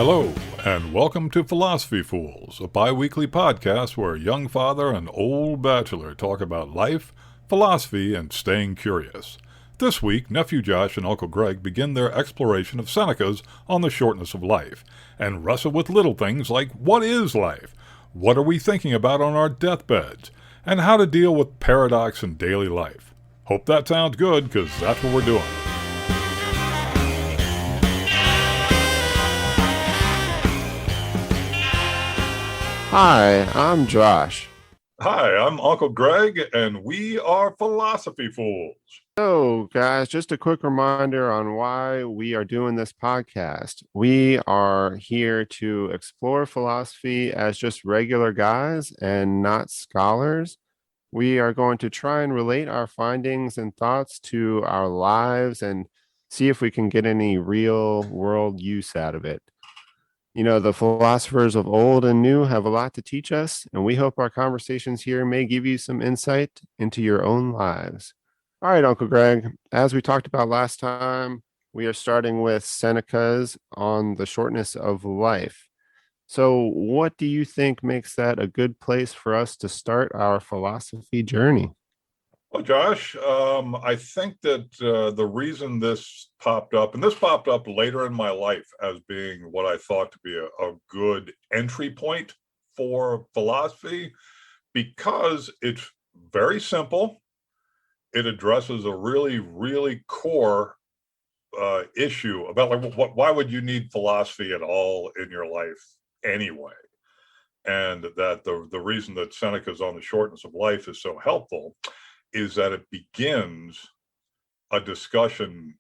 Hello, and welcome to Philosophy Fools, a bi-weekly podcast where a young father and old bachelor talk about life, philosophy, and staying curious. This week, Nephew Josh and Uncle Greg begin their exploration of Seneca's On the Shortness of Life, and wrestle with little things like what is life, what are we thinking about on our deathbeds, and how to deal with paradox in daily life. Hope that sounds good, because that's what we're doing. Hi, I'm Josh. Hi, I'm Uncle Greg, and we are Philosophy Fools. So, guys, just a quick reminder on why we are doing this podcast. We are here to explore philosophy as just regular guys and not scholars. We are going to try and relate our findings and thoughts to our lives and see if we can get any real world use out of it. You know, the philosophers of old and new have a lot to teach us, and we hope our conversations here may give you some insight into your own lives. All right, Uncle Greg, as we talked about last time, we are starting with Seneca's On the Shortness of Life. So, what do you think makes that a good place for us to start our philosophy journey? Well, Josh, I think that the reason this popped up, and this popped up later in my life as being what I thought to be a good entry point for philosophy, because it's very simple. It addresses a really, really core issue about why would you need philosophy at all in your life anyway? And that the reason that Seneca's On the Shortness of Life is so helpful is that it begins a discussion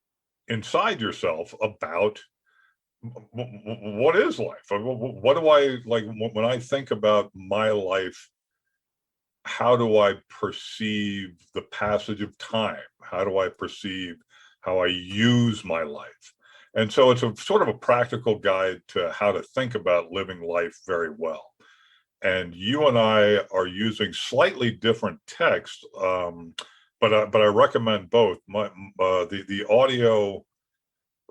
inside yourself about what is life? What do I like when I think about my life? How do I perceive the passage of time? How do I perceive how I use my life? And so it's a sort of a practical guide to how to think about living life very well. And you and I are using slightly different text, but I recommend both. The audio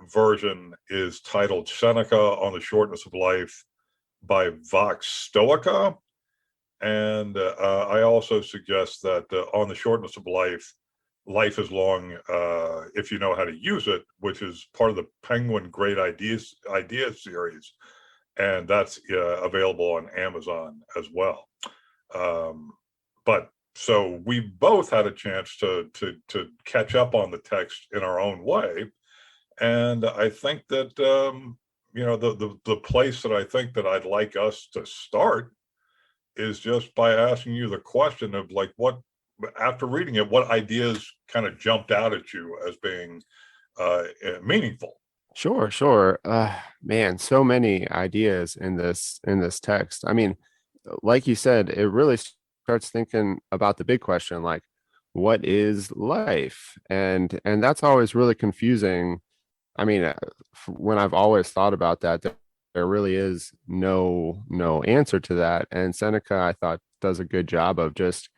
version is titled Seneca on the Shortness of Life by Vox Stoica, and I also suggest that On the Shortness of Life, Life is Long if you know how to use it, which is part of the Penguin Great Ideas series, and that's available on Amazon as well. But so we both had a chance to catch up on the text in our own way, and I think that the place that I think that I'd like us to start is just by asking you the question of like what, after reading it, what ideas kind of jumped out at you as being meaningful. Sure. Man, so many ideas in this text. I mean, like you said, it really starts thinking about the big question, like what is life? And that's always really confusing. I mean, when I've always thought about that, there really is no answer to that. And Seneca, I thought, does a good job of just,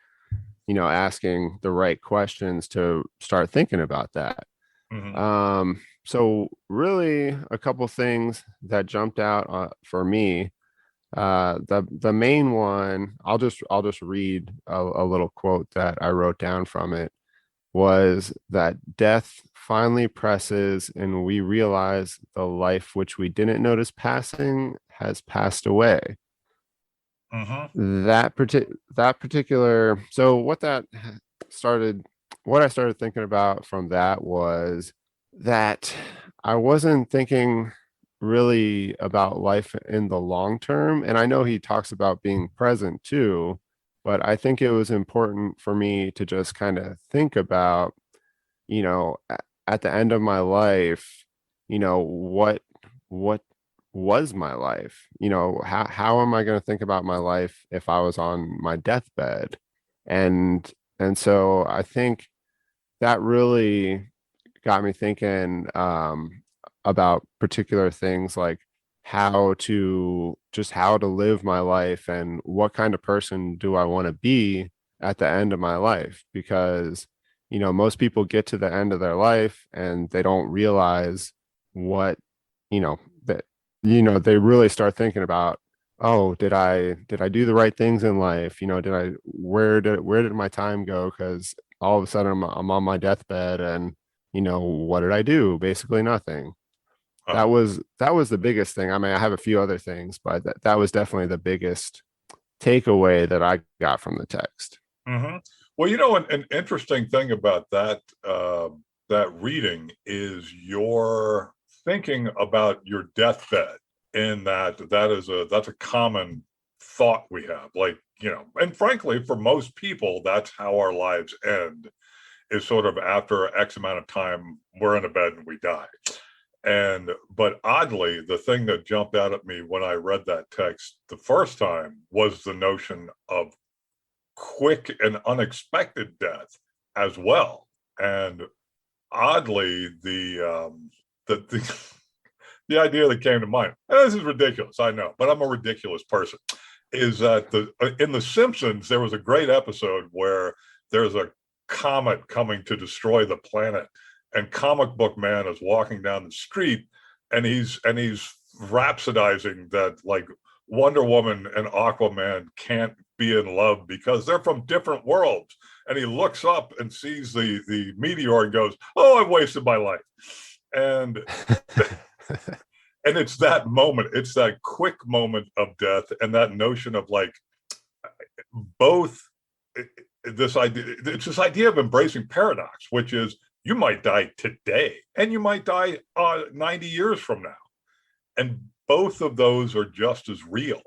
asking the right questions to start thinking about that. Mm-hmm. So really a couple things that jumped out for me. The main one, I'll just read a little quote that I wrote down from it, was that death finally presses and we realize the life which we didn't notice passing has passed away. Mm-hmm. That particular, so what I started thinking about from that was that I wasn't thinking really about life in the long term. And I know he talks about being present too, but I think it was important for me to just kind of think about, at the end of my life, what was my life? How am I going to think about my life if I was on my deathbed? And so I think that really got me thinking about particular things like how to live my life and what kind of person do I want to be at the end of my life, because most people get to the end of their life and they don't realize what that they really start thinking about, oh, did I do the right things in life? Where did my time go? Because all of a sudden I'm on my deathbed, and what did I do? Basically nothing. Uh, That was the biggest thing. I mean, I have a few other things, but that was definitely the biggest takeaway that I got from the text. mhm. Well, an interesting thing about that reading is your thinking about your deathbed, in that's a common thought we have. Like, and frankly, for most people, that's how our lives end, is sort of after X amount of time, we're in a bed and we die. But oddly, the thing that jumped out at me when I read that text the first time was the notion of quick and unexpected death as well. And oddly, the the idea that came to mind, and this is ridiculous, I know, but I'm a ridiculous person, is that in The Simpsons, there was a great episode where there's a comet coming to destroy the planet, and Comic Book Man is walking down the street, and he's rhapsodizing that, like, Wonder Woman and Aquaman can't be in love because they're from different worlds. And he looks up and sees the meteor and goes, "Oh, I've wasted my life." And and it's that moment, it's that quick moment of death, and that notion of, like, both this idea of embracing paradox, which is you might die today and you might die 90 years from now, and both of those are just as real.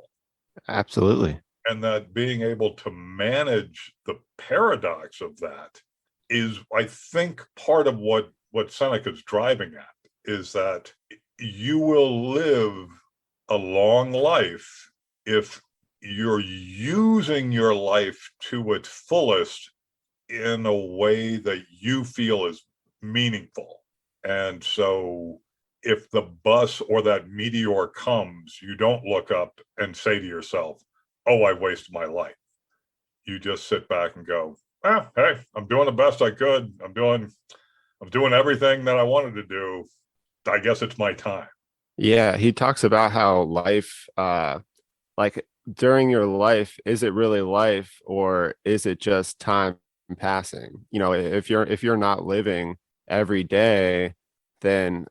Absolutely. And that being able to manage the paradox of that is, I think, part of what Seneca's driving at, is that you will live a long life if you're using your life to its fullest in a way that you feel is meaningful. And so if the bus or that meteor comes, you don't look up and say to yourself, "Oh, I wasted my life." You just sit back and go, "Hey, I'm doing the best I could. I'm doing everything that I wanted to do. I guess it's my time." Yeah, he talks about how life, like during your life, is it really life or is it just time passing? If you're not living every day, then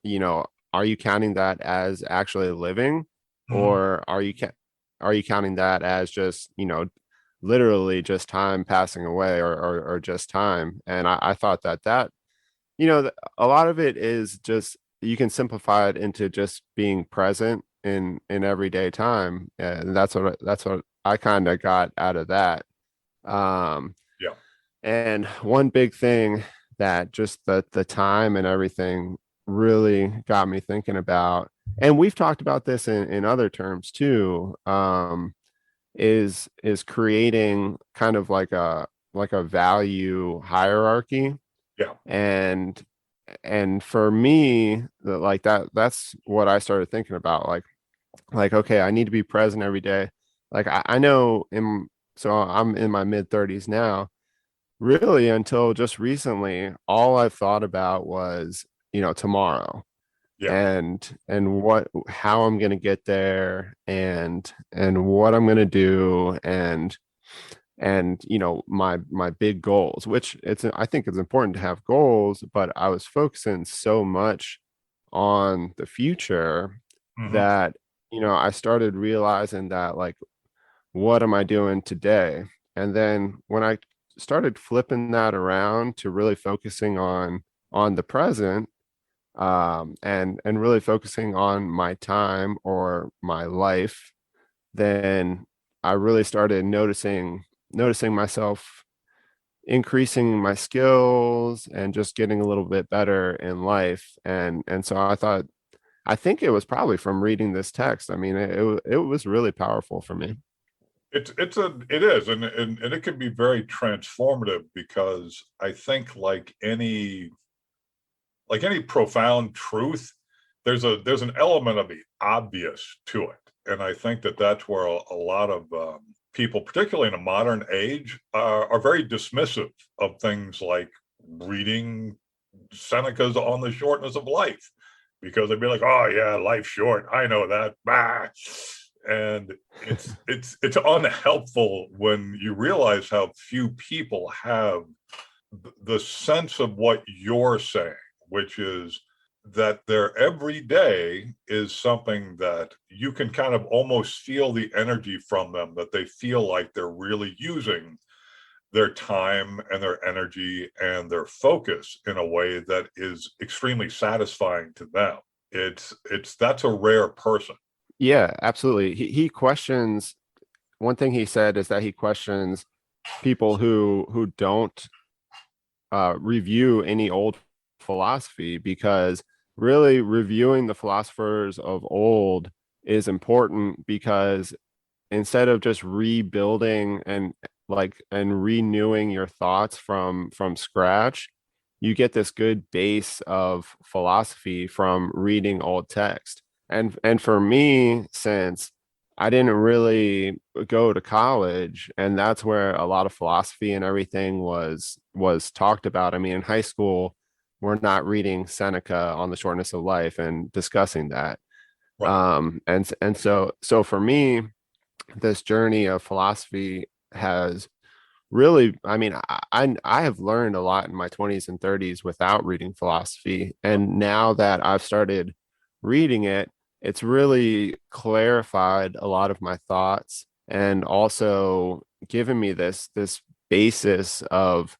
are you counting that as actually living, Mhm. or are you counting that as just literally just time passing away, or just time? And I thought that a lot of it is just, you can simplify it into just being present in everyday time, and that's what I kind of got out of that. um Yeah. and one big thing that just the time and everything really got me thinking about, and we've talked about this in other terms too, is creating kind of like a value hierarchy. Yeah. And for me, like that's what I started thinking about, like okay, I need to be present every day. Like I know so I'm in my mid 30s now. Really, until just recently, all I've thought about was tomorrow, Yeah. and how I'm going to get there, and what I'm going to do, and my big goals, which I think it's important to have goals, but I was focusing so much on the future Hmm. that I started realizing that, like, what am I doing today? And then when I started flipping that around to really focusing on the present, and really focusing on my time or my life, then I really started noticing myself increasing my skills and just getting a little bit better in life. And so I think it was probably from reading this text. I mean, it was really powerful for me. It is, and it can be very transformative, because I think, like any profound truth, there's an element of the obvious to it. And I think that that's where a lot of people, particularly in a modern age, are very dismissive of things like reading Seneca's On the Shortness of Life, because they'd be like, "Oh yeah, life's short. I know that." Bah. And it's unhelpful when you realize how few people have the sense of what you're saying, which is that their everyday is something that you can kind of almost feel the energy from them, that they feel like they're really using their time and their energy and their focus in a way that is extremely satisfying to them. That's a rare person. Yeah, absolutely. He questions, one thing he said is that he questions people who don't review any old philosophy, because really reviewing the philosophers of old is important, because instead of just rebuilding and renewing your thoughts from scratch, you get this good base of philosophy from reading old text. And for me, since I didn't really go to college, and that's where a lot of philosophy and everything was talked about. I mean, in high school, we're not reading Seneca on the shortness of life and discussing that. Right. And so for me, this journey of philosophy has really, I mean, I have learned a lot in my 20s and 30s without reading philosophy, and now that I've started reading it, it's really clarified a lot of my thoughts, and also given me this basis of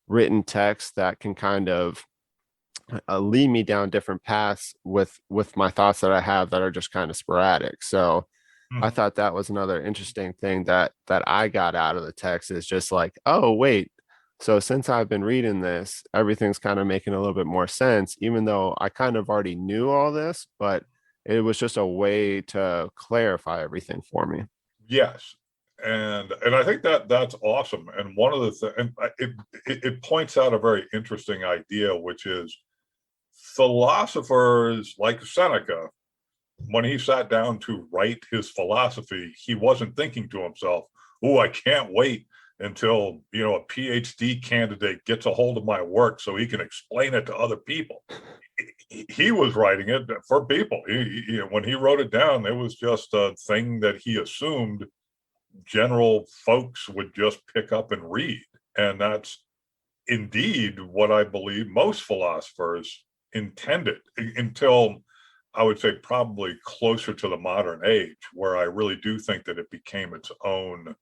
written text that can kind of lead me down different paths with my thoughts that I have that are just kind of sporadic. So I Mhm. thought that was another interesting thing that I got out of the text, is just like, oh wait, so since I've been reading this, everything's kind of making a little bit more sense, even though I kind of already knew all this, but it was just a way to clarify everything for me. Yes. And I think that that's awesome. And one of the things, and it points out a very interesting idea, which is philosophers like Seneca, when he sat down to write his philosophy, he wasn't thinking to himself, "Oh, I can't wait until a PhD candidate gets a hold of my work so he can explain it to other people." He was writing it for people. When he wrote it down, it was just a thing that he assumed general folks would just pick up and read. And that's indeed what I believe most philosophers intended, until I would say probably closer to the modern age, where I really do think that it became its own.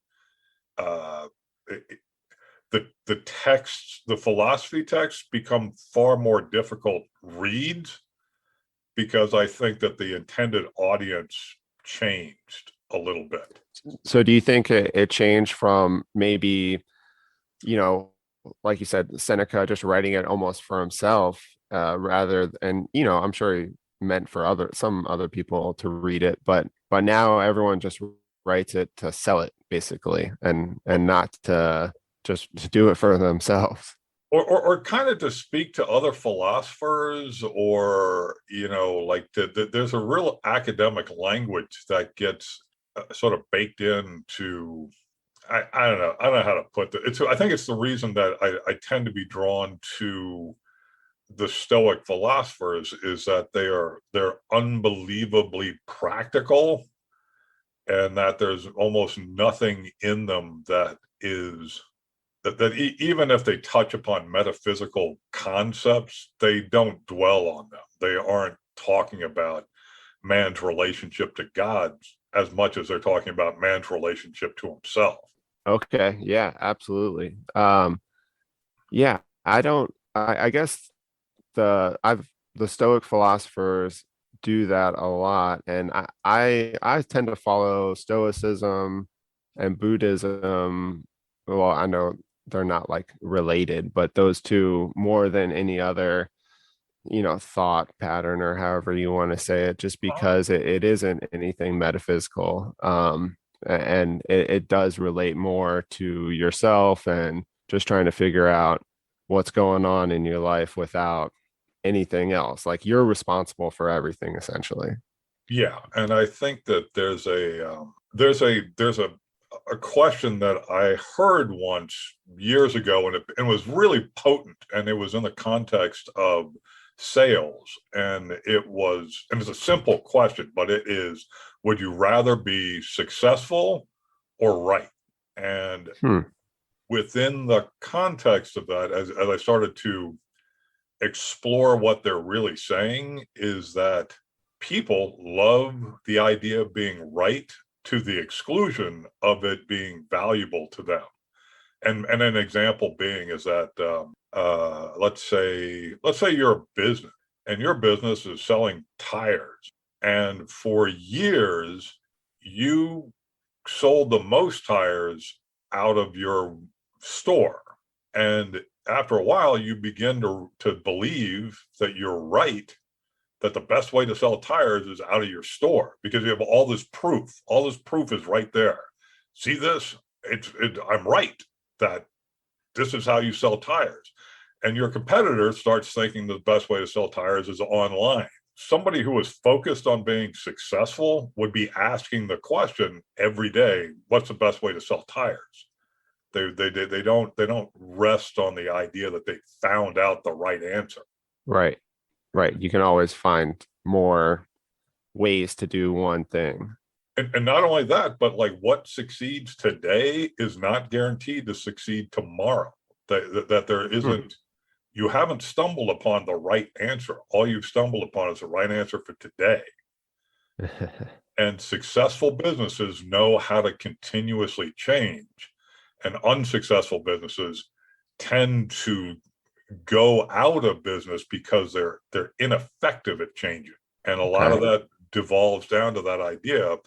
Uh, the texts, the philosophy texts, become far more difficult reads because I think that the intended audience changed a little bit. So do you think it changed from maybe, you know, like you said, Seneca just writing it almost for himself, rather, and I'm sure he meant for some other people to read it, but now everyone just writes it to sell it basically, and not to just to do it for themselves. Or kind of to speak to other philosophers, or like there's a real academic language that gets sort of baked into. I don't know. I don't know how to put it. I think it's the reason that I tend to be drawn to the Stoic philosophers, is that they're unbelievably practical, and that there's almost nothing in them that is that even if they touch upon metaphysical concepts, they don't dwell on them. They aren't talking about man's relationship to God as much as they're talking about man's relationship to himself. Okay, yeah, absolutely. Yeah, I guess the Stoic philosophers do that a lot, and I tend to follow Stoicism and Buddhism. Well, I know they're not like related, but those two more than any other, thought pattern, or however you want to say it, just because it isn't anything metaphysical. And it does relate more to yourself and just trying to figure out what's going on in your life without anything else. Like, you're responsible for everything essentially. Yeah, and I think that there's a question that I heard once years ago, and it was really potent, and it was in the context of sales, and it's a simple question, but it is, would you rather be successful or right? And Hmm. within the context of that, as I started to explore what they're really saying, is that people love the idea of being right to the exclusion of it being valuable to them. And an example being is that let's say you're a business and your business is selling tires, and for years you sold the most tires out of your store, and after a while you begin to believe that you're right, that the best way to sell tires is out of your store because you have all this proof is right there. See this, I'm right that this is how you sell tires. And your competitor starts thinking the best way to sell tires is online. Somebody who is focused on being successful would be asking the question every day, what's the best way to sell tires? They don't rest on the idea that they found out the right answer. Right. Right. You can always find more ways to do one thing. And not only that, but like what succeeds today is not guaranteed to succeed tomorrow. That there isn't, you haven't stumbled upon the right answer. All you've stumbled upon is the right answer for today. And successful businesses know how to continuously change, and unsuccessful businesses tend to go out of business because they're ineffective at changing. And a lot Okay. of that devolves down to that idea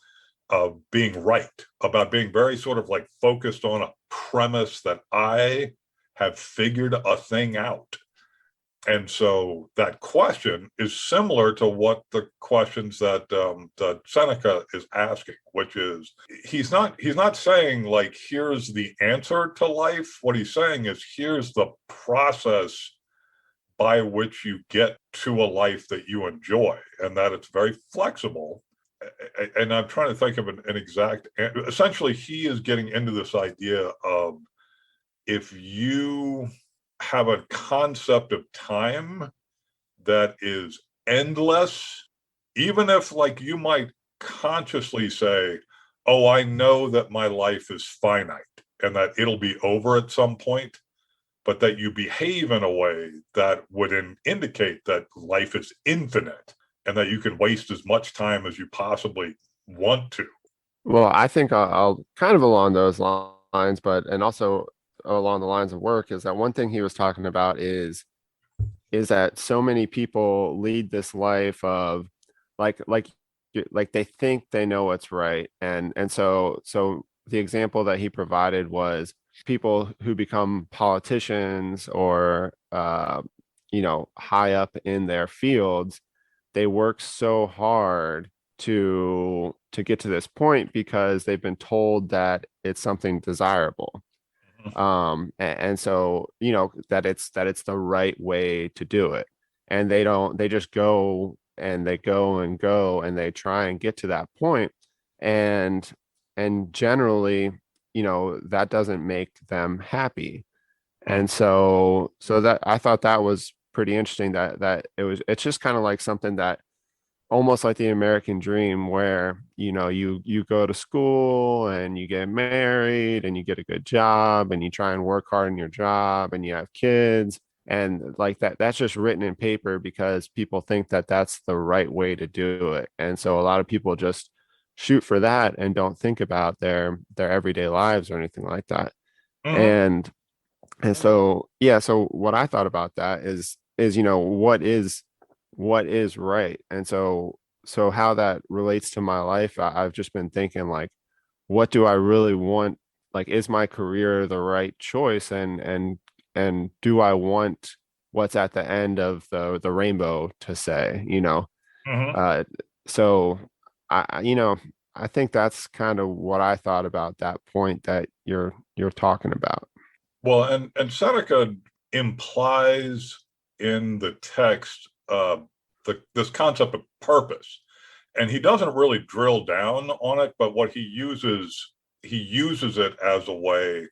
of being right, about being very sort of like focused on a premise that I have figured a thing out. And so that question is similar to what the questions that Seneca is asking, which is he's not saying like here's the answer to life. What he's saying is here's the process by which you get to a life that you enjoy, and that it's very flexible. And I'm trying to think of an exact. Essentially, he is getting into this idea of if you have a concept of time that is endless, even if like you might consciously say, oh, I know that my life is finite and that it'll be over at some point, but that you behave in a way that would indicate that life is infinite and that you can waste as much time as you possibly want to. Well, I think I'll kind of along those lines, but and also along the lines of work is that one thing he was talking about is that so many people lead this life of like like they think they know what's right, and so the example that he provided was people who become politicians or high up in their fields. They work so hard to get to this point because they've been told that it's something desirable, and so that it's the right way to do it, and they just go and they go and go and they try and get to that point, and generally that doesn't make them happy. And so that I thought that was pretty interesting, that it's just kind of like something that almost like the American dream where you go to school and you get married and you get a good job and you try and work hard in your job and you have kids, and like that's just written in paper because people think that that's the right way to do it. And so a lot of people just shoot for that and don't think about their everyday lives or anything like that. Mm-hmm. And so yeah, so what I thought about that is what is right. And so how that relates to my life, I've just been thinking like, what do I really want? Like, is my career the right choice? And do I want what's at the end of the rainbow to say, Mm-hmm. uh so I think that's kind of what I thought about that point that you're talking about. Well, and Seneca implies in the text this concept of purpose, and he doesn't really drill down on it, but what he uses it as a way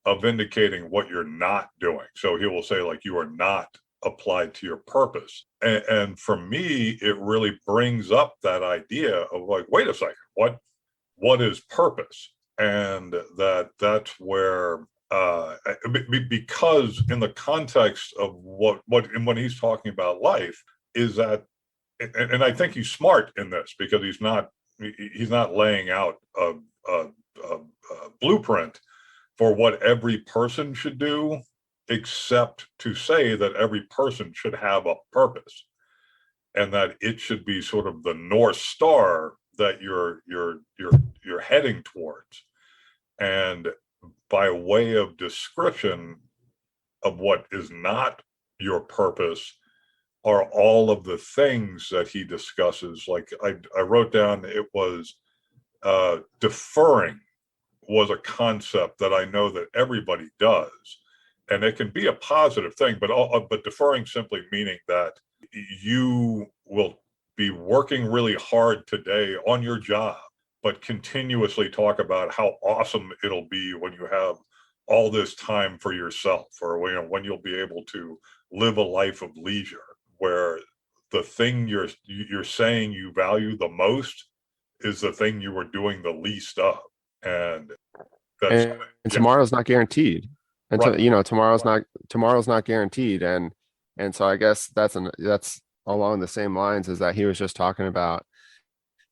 of indicating what you're not doing. So he will say like you are not applied to your purpose. And for me, it really brings up that idea of like, wait a second, what is purpose? And that's where because in the context of what and when he's talking about life is that, and I think he's smart in this because he's not laying out a blueprint for what every person should do, except to say that every person should have a purpose and that it should be sort of the North Star that you're heading towards. And by way of description of what is not your purpose are all of the things that he discusses. Like I wrote down, it was deferring was a concept that I know that everybody does, and it can be a positive thing, but deferring simply meaning that you will be working really hard today on your job, but continuously talk about how awesome it'll be when you have all this time for yourself, or when you'll be able to live a life of leisure, where the thing you're saying you value the most is the thing you were doing the least of. And that's and tomorrow's not guaranteed. And right. Tomorrow's not guaranteed. And so I guess that's along the same lines as that he was just talking about,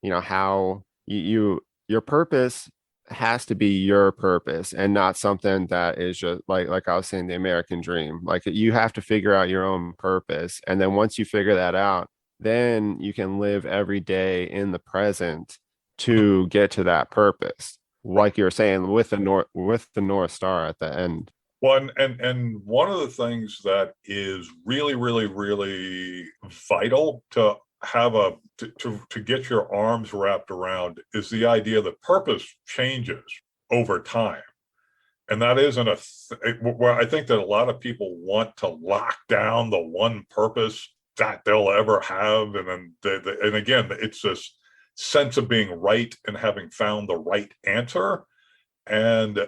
how your purpose has to be your purpose and not something that is just like I was saying, the American dream. Like you have to figure out your own purpose. And then once you figure that out, then you can live every day in the present to get to that purpose. Like you were saying, with the North Star at the end. Well, and one of the things that is really, really, really vital to have to get your arms wrapped around is the idea that purpose changes over time. And that isn't where I think that a lot of people want to lock down the one purpose that they'll ever have. And then, and again, it's this sense of being right and having found the right answer. And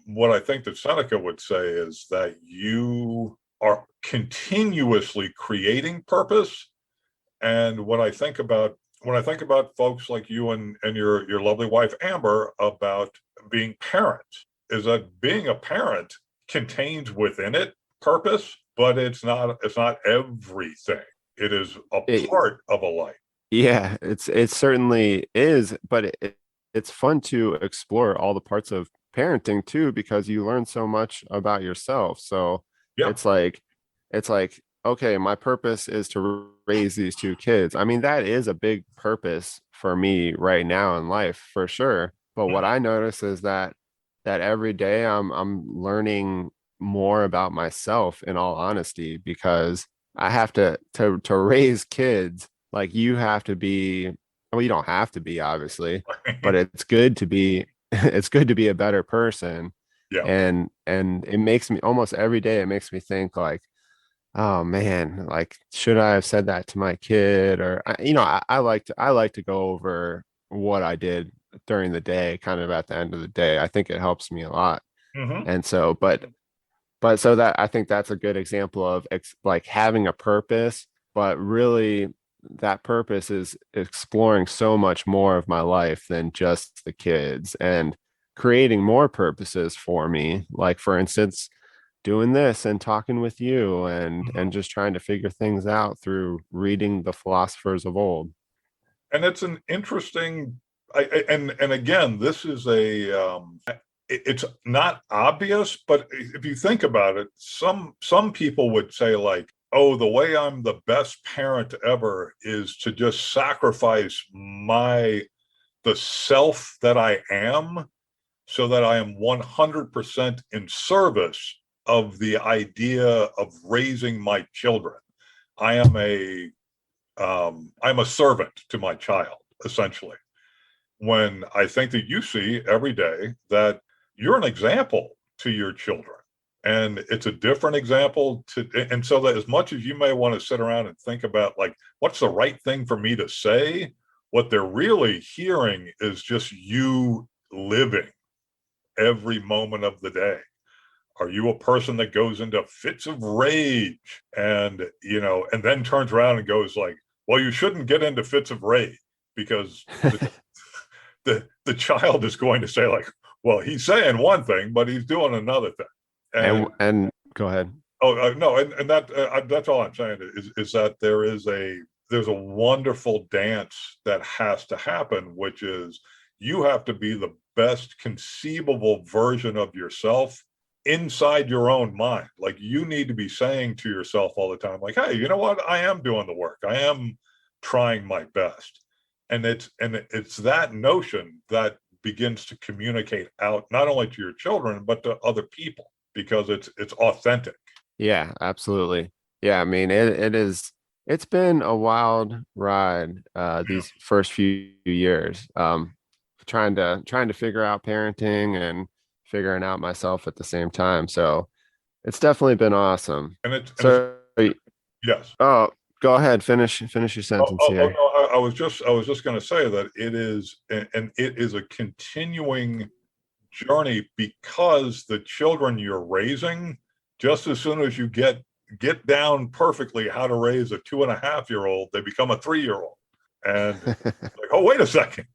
what I think that Seneca would say is that you are continuously creating purpose. And when I think about folks like you and your lovely wife Amber about being parents, is that being a parent contains within it purpose, but it's not everything. It is a part of a life. Yeah, it certainly is, but it's fun to explore all the parts of parenting too, because you learn so much about yourself. So Yeah. it's like, okay, my purpose is to raise these two kids. I mean, that is a big purpose for me right now in life, for sure. But what I notice is that every day I'm learning more about myself, in all honesty, because I have to raise kids. Like you have to be, well, you don't have to be, obviously, but it's good to be it's good to be a better person. Yeah. And it makes me, almost every day it makes me think like, oh man, like should I have said that to my kid? Or I like to go over what I did during the day, kind of at the end of the day. I think it helps me a lot. Mm-hmm. And so but so that, I think that's a good example of like having a purpose, but really that purpose is exploring so much more of my life than just the kids, and creating more purposes for me. Like for instance, doing this and talking with you, and just trying to figure things out through reading the philosophers of old. And it's an interesting, and again, this is it's not obvious, but if you think about it, some people would say like, oh, the way I'm the best parent ever is to just sacrifice the self that I am, so that I am 100% in service of the idea of raising my children. I'm a servant to my child, essentially. When I think that you see every day that you're an example to your children, and it's a different example and so that as much as you may want to sit around and think about like, what's the right thing for me to say, what they're really hearing is just you living every moment of the day. Are you a person that goes into fits of rage and, and then turns around and goes like, well, you shouldn't get into fits of rage because the child is going to say like, well, he's saying one thing, but he's doing another thing. And go ahead. Oh no, and that's all I'm saying is that there's a wonderful dance that has to happen, which is you have to be the best conceivable version of yourself inside your own mind. Like you need to be saying to yourself all the time, like, hey, you know what? I am doing the work. I am trying my best. And it's that notion that begins to communicate out not only to your children, but to other people because it's authentic. Yeah, absolutely. Yeah, I mean it's been a wild ride these first few years. Trying to figure out parenting and figuring out myself at the same time. So it's definitely been awesome. And it's So yes. oh, go ahead, finish your sentence Oh, here. no, I was just going to say that it is a continuing journey because the children you're raising, just as soon as you get down perfectly how to raise a 2.5-year-old, they become a 3-year-old. And like, oh, wait a second.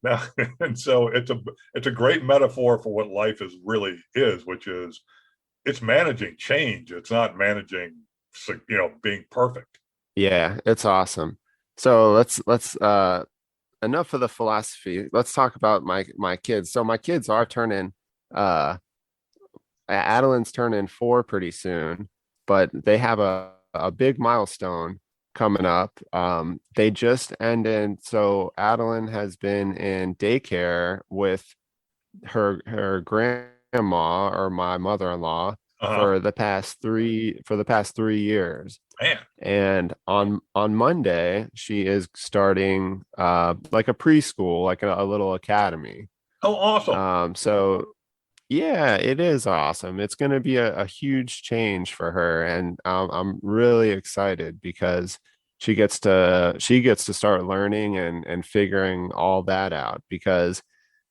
Now, and so it's a great metaphor for what life really is, which is it's managing change. It's not managing, being perfect. Yeah, it's awesome. So let's enough of the philosophy. Let's talk about my kids. So my kids are turning uh Adeline's turning 4 pretty soon, but they have a big milestone coming up. They just ended, so Adeline has been in daycare with her grandma or my mother-in-law Uh-huh. for the past 3 years. Man. And on Monday, she is starting like a preschool, like a little academy. Oh, awesome. So yeah, it is awesome. It's going to be a huge change for her, and I'm really excited because she gets to start learning and figuring all that out. Because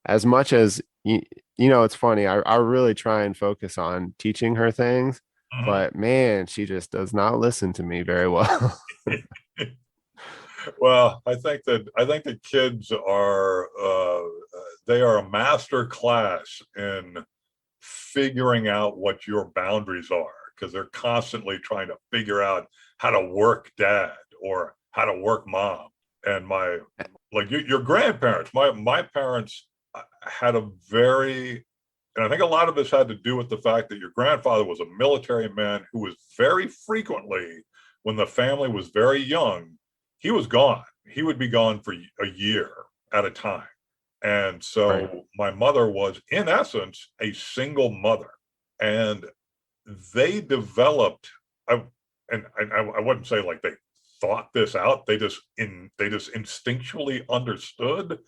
as much as it's funny, I really try and focus on teaching her things, Mhm. but man, she just does not listen to me very well. Well, I think the kids are they are a master class in figuring out what your boundaries are because they're constantly trying to figure out how to work dad or how to work mom. And my like your grandparents, my parents had a very and I think a lot of this had to do with the fact that your grandfather was a military man who was very frequently, when the family was very young, he was gone. He would be gone for a year at a time. And Right. so my mother was, in essence, a single mother. And they developed, I, and I wouldn't say like they thought this out. They just instinctually understood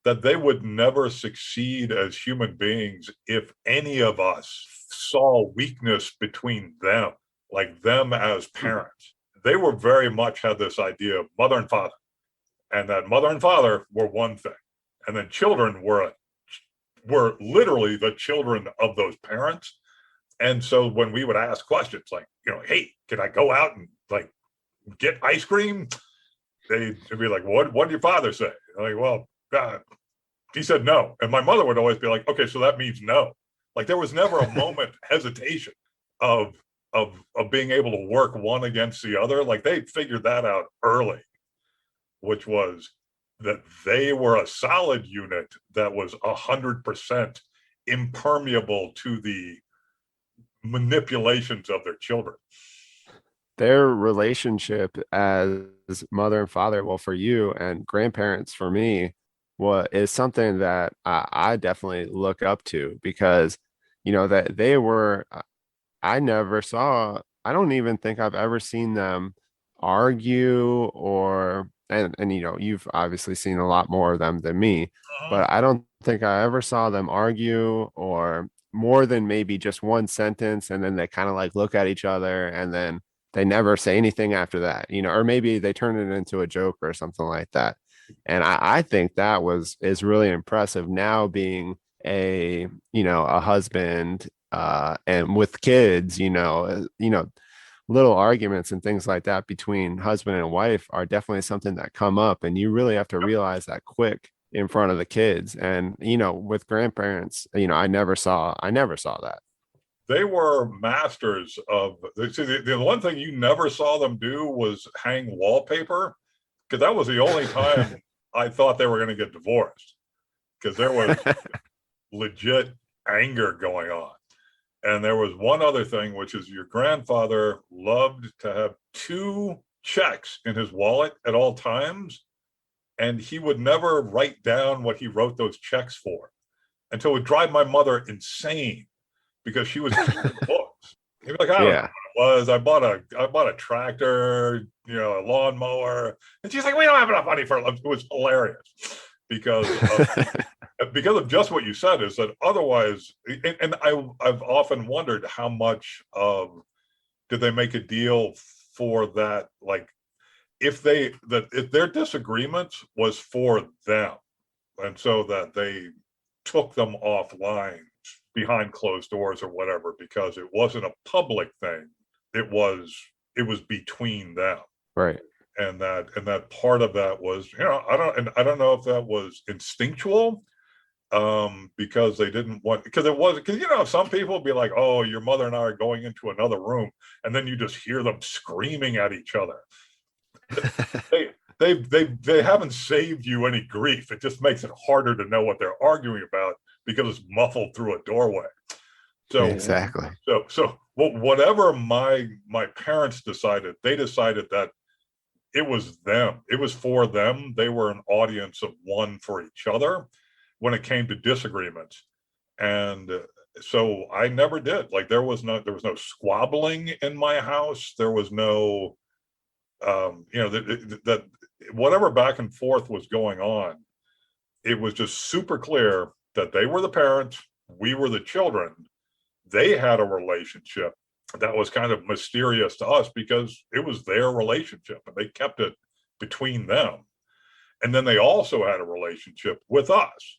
that they would never succeed as human beings if any of us saw weakness between them, like them as parents. They were very much had this idea of mother and father, and that mother and father were one thing, and then children were literally the children of those parents. And so when we would ask questions like, hey, can I go out and like get ice cream? They'd be like, what did your father say? Like, well, he said no. And my mother would always be like, okay, so that means no. Like there was never a moment hesitation of of being able to work one against the other. Like they figured that out early, which was that they were a solid unit that was 100% impermeable to the manipulations of their children. Their relationship as mother and father, well, for you and grandparents for me, what is something that I definitely look up to because that they were I never saw, I don't even think I've ever seen them argue or, and you've obviously seen a lot more of them than me, Uh-huh. but I don't think I ever saw them argue or more than maybe just one sentence. And then they kind of like look at each other and then they never say anything after that, or maybe they turn it into a joke or something like that. And I think is really impressive now being a husband and with kids, little arguments and things like that between husband and wife are definitely something that come up, and you really have to realize that quick in front of the kids. And with grandparents, I never saw that. They were masters of. See, the one thing you never saw them do was hang wallpaper, because that was the only time I thought they were going to get divorced, because there was legit anger going on. And there was one other thing, which is your grandfather loved to have 2 checks in his wallet at all times, and he would never write down what he wrote those checks for, until it would drive my mother insane, because she was keeping books. He'd be like, I don't know Yeah. what it was. I bought a tractor, a lawnmower. And she's like, we don't have enough money for it. It was hilarious because of just what you said, is that otherwise, and I've often wondered how much did they make a deal for that, like if their disagreements was for them, and so that they took them offline behind closed doors or whatever, because it wasn't a public thing. It was between them. Right. And that part of that was, I don't know if that was instinctual, because they didn't want, because some people be like, oh, your mother and I are going into another room, and then you just hear them screaming at each other. They haven't saved you any grief. It just makes it harder to know what they're arguing about, because it's muffled through a doorway. So Exactly. so whatever my parents decided, they decided that it was them. It was for them. They were an audience of one for each other when it came to disagreements. And so I never did. Like there was no squabbling in my house. There was no that whatever back and forth was going on, it was just super clear that they were the parents, we were the children. They had a relationship that was kind of mysterious to us, because it was their relationship and they kept it between them. And then they also had a relationship with us.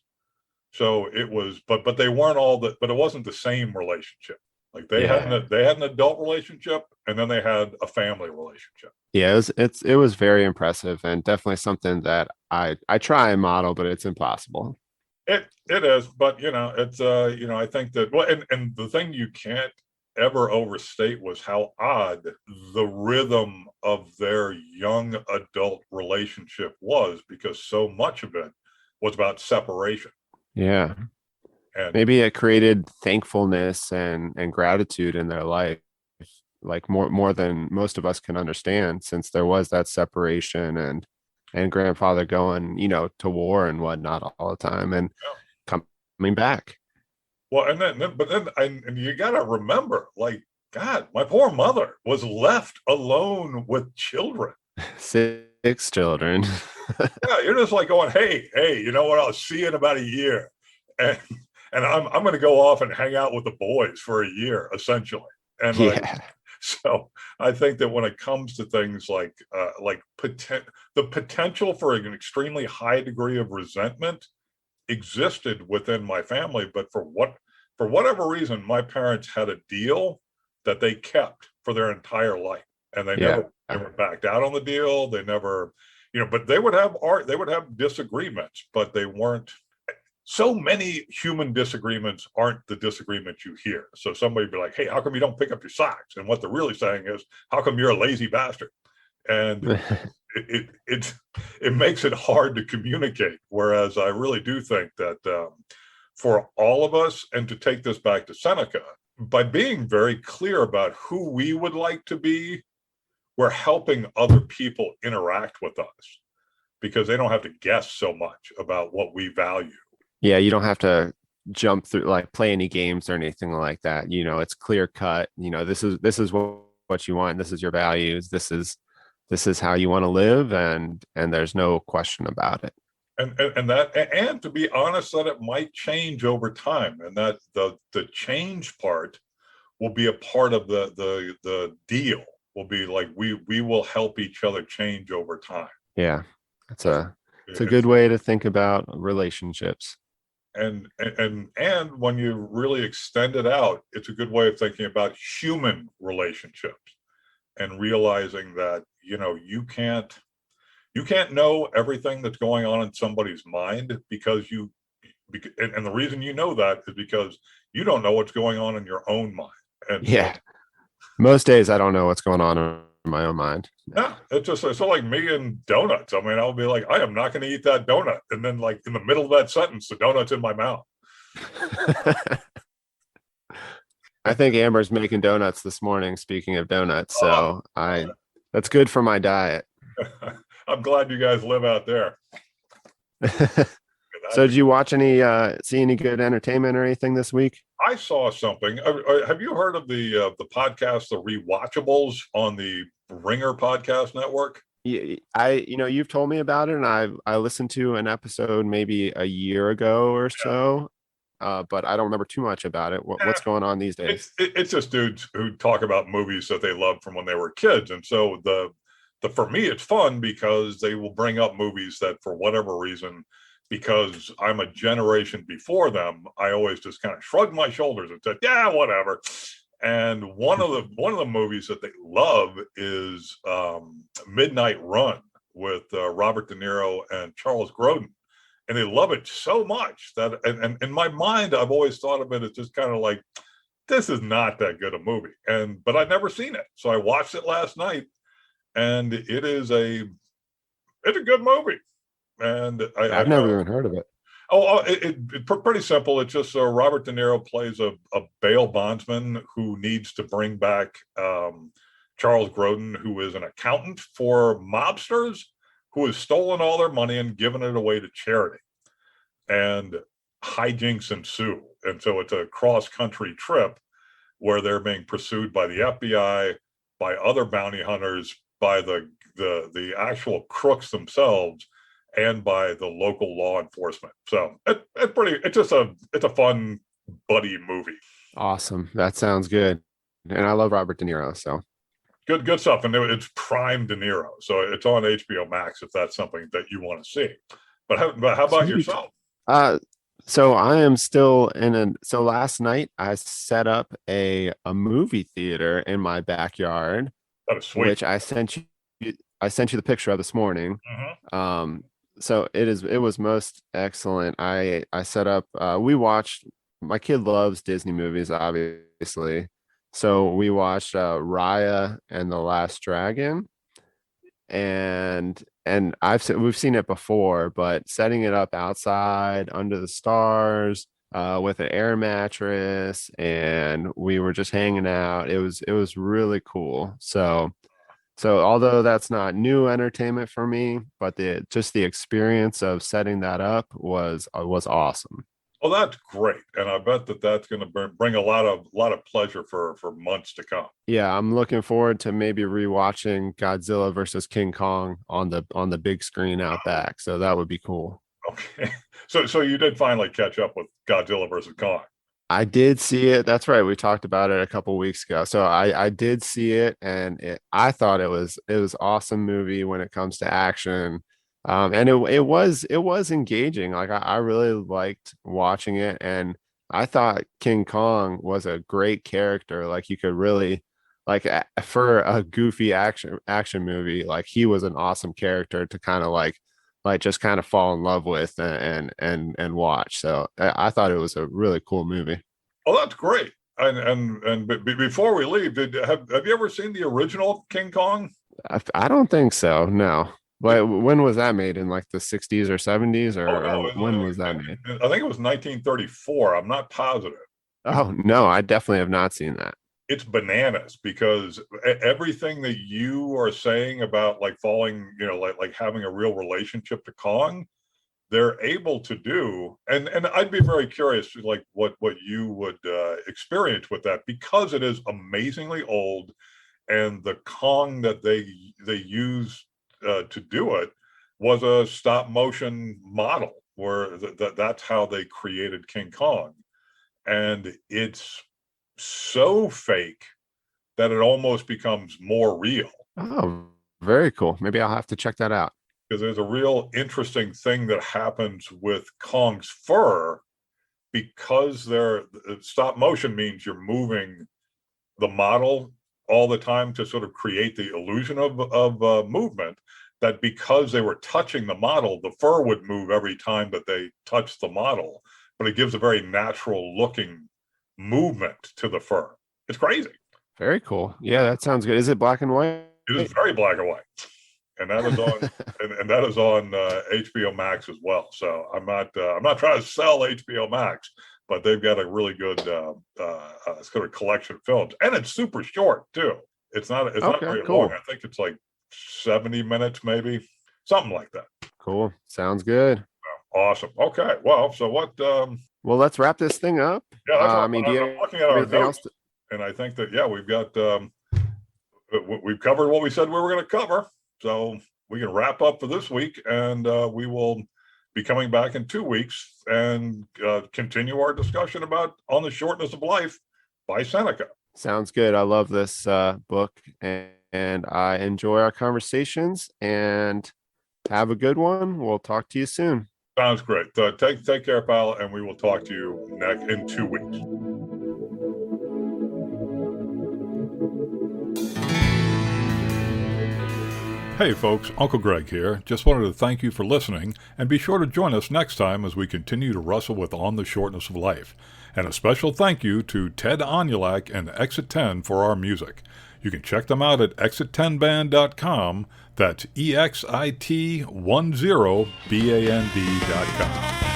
So it was, but they weren't but it wasn't the same relationship. Like they had an adult relationship, and then they had a family relationship. Yeah, it was very impressive, and definitely something that I try and model, but it's impossible. It is, but it's I think that, well, and the thing you can't ever overstate was how odd the rhythm of their young adult relationship was, because so much of it was about separation. Yeah. And Maybe it created thankfulness and gratitude in their life, like more than most of us can understand, since there was that separation and grandfather going, to war and whatnot all the time, and coming back. well, and then you got to remember, like, God, my poor mother was left alone with children. 6 children. Yeah, you're just like going, hey, you know what? I'll see you in about a year, and I'm going to go off and hang out with the boys for a year, essentially. And Yeah. so I think that when it comes to things like the potential for an extremely high degree of resentment existed within my family, but for whatever reason, my parents had a deal that they kept for their entire life, and they Yeah. never backed out on the deal. They never, but they would have disagreements, but they weren't. So many human disagreements aren't the disagreements you hear. So somebody would be like, hey, how come you don't pick up your socks? And what they're really saying is, how come you're a lazy bastard? And it makes it hard to communicate. Whereas I really do think that for all of us, and to take this back to Seneca, by being very clear about who we would like to be, we're helping other people interact with us, because they don't have to guess so much about what we value. Yeah, you don't have to jump through, like, play any games or anything like that. It's clear cut. This is what you want. This is your values. This is how you want to live, and there's no question about it. And to be honest, that it might change over time, and that the change part will be a part of the deal. Will be like we will help each other change over time. Yeah, it's a good way to think about relationships. And when you really extend it out, it's a good way of thinking about human relationships and realizing that, you can't know everything that's going on in somebody's mind and the reason you know that is because you don't know what's going on in your own mind. And so, Yeah. Most days I don't know what's going on in my own mind. yeah, it's like me and donuts. I mean, I'll be like, I am not going to eat that donut. And then like in the middle of that sentence, the donut's in my mouth. I think Amber's making donuts this morning, speaking of donuts. Oh, So that's good for my diet. I'm glad you guys live out there. So did you watch see any good entertainment or anything this week? I saw something. Have you heard of the podcast, The Rewatchables, on the Ringer Podcast Network? Yeah, you've told me about it, and I listened to an episode maybe a year ago or so, but I don't remember too much about it. What's going on these days? It's just dudes who talk about movies that they loved from when they were kids, and so the for me it's fun because they will bring up movies that for whatever reason, because I'm a generation before them, I always just kind of shrugged my shoulders and said, yeah, whatever. And one of the movies that they love is Midnight Run with Robert De Niro and Charles Grodin. And they love it so much that, and in my mind, I've always thought of it as just kind of like, this is not that good a movie. But I'd never seen it. So I watched it last night, and it's a good movie. And I've never even heard of it. it's pretty simple. It's just Robert De Niro plays a bail bondsman who needs to bring back Charles Grodin, who is an accountant for mobsters who has stolen all their money and given it away to charity. And hijinks ensue. And so it's a cross-country trip where they're being pursued by the FBI, by other bounty hunters, by the actual crooks themselves, and by the local law enforcement. So it's a fun buddy movie. Awesome. That sounds good. And I love Robert De Niro, so Good stuff. And it's prime De Niro. So it's on HBO Max if that's something that you want to see. But how about yourself? So I am still so last night I set up a movie theater in my backyard, That is sweet. which I sent you the picture of this morning. Mm-hmm. So it was most excellent. I set up my kid loves Disney movies, obviously. So we watched Raya and the Last Dragon, and we've seen it before, but setting it up outside under the stars with an air mattress, and we were just hanging out. It was really cool. So although that's not new entertainment for me, but the experience of setting that up was awesome. Well, that's great, and I bet that's going to bring a lot of pleasure for months to come. Yeah, I'm looking forward to maybe rewatching Godzilla versus King Kong on the big screen out back. So that would be cool. Okay, so you did finally catch up with Godzilla versus Kong. I did see it. That's right. We talked about it a couple weeks ago. So I did see it, and I thought it was awesome movie when it comes to action. And it was engaging. Like I really liked watching it, and I thought King Kong was a great character. Like you could really for a goofy action movie, like he was an awesome character to kind of just kind of fall in love with and watch. So I thought it was a really cool movie. Oh, that's great. And before we leave, have you ever seen the original King Kong? I don't think so. No. But when was that made? In like the 60s or 70s, or when was that made? I think it was 1934. I'm not positive. Oh, no, I definitely have not seen that. It's bananas because everything that you are saying about like falling, like having a real relationship to Kong, they're able to do. And I'd be very curious, like what you would experience with that, because it is amazingly old, and the Kong that they use to do it was a stop motion model, where that's how they created King Kong, and it's so fake that it almost becomes more real. Oh, very cool. Maybe I'll have to check that out. Because there's a real interesting thing that happens with Kong's fur because they're stop motion means you're moving the model all the time to sort of create the illusion of movement, that because they were touching the model, the fur would move every time that they touched the model, but it gives a very natural looking movement to the fur. It's crazy. Very cool. Yeah, that sounds good. Is it black and white? It is very black and white, and that is on and that is on HBO Max as well. So I'm not trying to sell HBO Max, but they've got a really good sort of collection of films, and it's super short too. It's not very long. I think it's like 70 minutes, maybe something like that. Cool. Sounds good. Awesome. Okay. Well, so what? Well, let's wrap this thing up. Yeah, that's I mean, do you I'm looking at our anything notes, else? and I think that we've got we've covered what we said we were going to cover, so we can wrap up for this week, and we will be coming back in 2 weeks and continue our discussion about On the Shortness of Life by Seneca. Sounds good. I love this book, and I enjoy our conversations, and have a good one. We'll talk to you soon. Sounds great. Take care, pal, and we will talk to you in 2 weeks. Hey folks, Uncle Greg here. Just wanted to thank you for listening, and be sure to join us next time as we continue to wrestle with On the Shortness of Life. And a special thank you to Ted Onulak and Exit 10 for our music. You can check them out at exit10band.com. That's EXIT10band.com.